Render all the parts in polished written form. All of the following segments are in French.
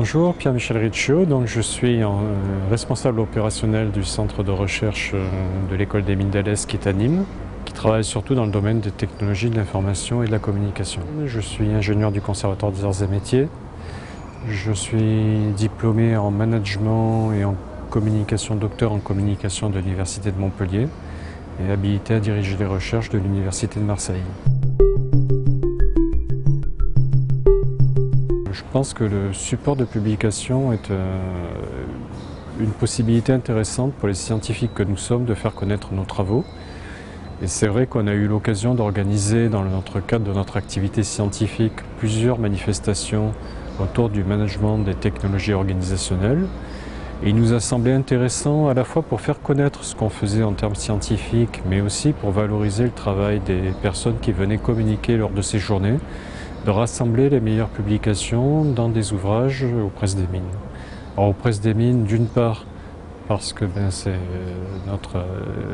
Bonjour, Pierre-Michel Riccio, donc je suis responsable opérationnel du centre de recherche de l'école des mines d'Alès qui est à Nîmes, qui travaille surtout dans le domaine des technologies de l'information et de la communication. Je suis ingénieur du Conservatoire des Arts et Métiers, je suis diplômé en management et en communication, docteur en communication de l'Université de Montpellier et habilité à diriger les recherches de l'Université de Marseille. Je pense que le support de publication est une possibilité intéressante pour les scientifiques que nous sommes de faire connaître nos travaux. Et c'est vrai qu'on a eu l'occasion d'organiser dans notre cadre de notre activité scientifique plusieurs manifestations autour du management des technologies organisationnelles. Et il nous a semblé intéressant à la fois pour faire connaître ce qu'on faisait en termes scientifiques, mais aussi pour valoriser le travail des personnes qui venaient communiquer lors de ces journées, de rassembler les meilleures publications dans des ouvrages aux presses des mines. Alors, aux presses des mines, d'une part, parce que c'est notre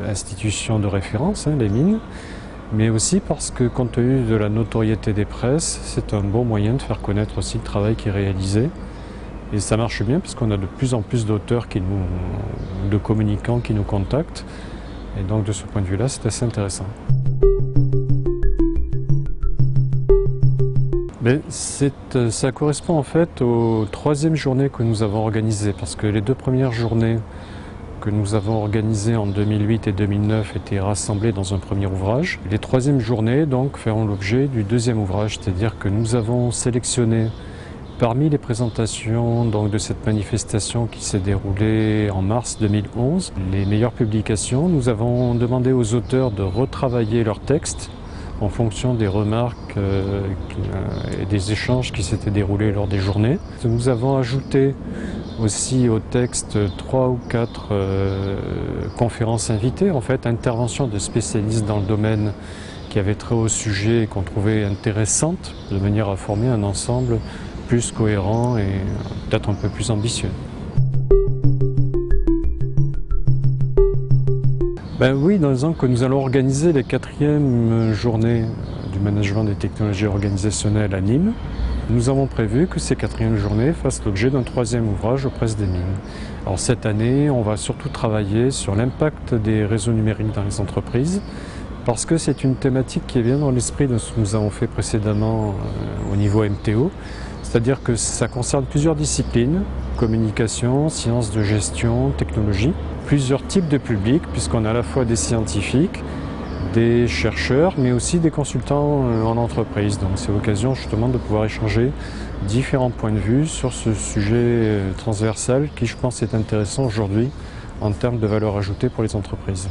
institution de référence, les mines, mais aussi parce que, compte tenu de la notoriété des presses, c'est un bon moyen de faire connaître aussi le travail qui est réalisé. Et ça marche bien parce qu'on a de plus en plus d'auteurs, de communicants qui nous contactent. Et donc, de ce point de vue-là, c'est assez intéressant. Ça correspond en fait aux troisième journées que nous avons organisées, parce que les deux premières journées que nous avons organisées en 2008 et 2009 étaient rassemblées dans un premier ouvrage. Les troisièmes journées donc feront l'objet du deuxième ouvrage, c'est-à-dire que nous avons sélectionné parmi les présentations de cette manifestation qui s'est déroulée en mars 2011, les meilleures publications. Nous avons demandé aux auteurs de retravailler leurs textes en fonction des remarques et des échanges qui s'étaient déroulés lors des journées. Nous avons ajouté aussi au texte 3 ou 4 conférences invitées, en fait, interventions de spécialistes dans le domaine qui avaient trait au sujet et qu'on trouvait intéressantes, de manière à former un ensemble plus cohérent et peut-être un peu plus ambitieux. Oui, dans les ans que nous allons organiser les 4e journées du management des technologies organisationnelles à Nîmes, nous avons prévu que ces 4e journées fassent l'objet d'un 3e ouvrage aux presses des mines. Alors cette année, on va surtout travailler sur l'impact des réseaux numériques dans les entreprises, parce que c'est une thématique qui est bien dans l'esprit de ce que nous avons fait précédemment au niveau MTO, c'est-à-dire que ça concerne plusieurs disciplines, communication, sciences de gestion, technologie, plusieurs types de publics, puisqu'on a à la fois des scientifiques, des chercheurs, mais aussi des consultants en entreprise. Donc c'est l'occasion justement de pouvoir échanger différents points de vue sur ce sujet transversal qui, je pense, est intéressant aujourd'hui en termes de valeur ajoutée pour les entreprises.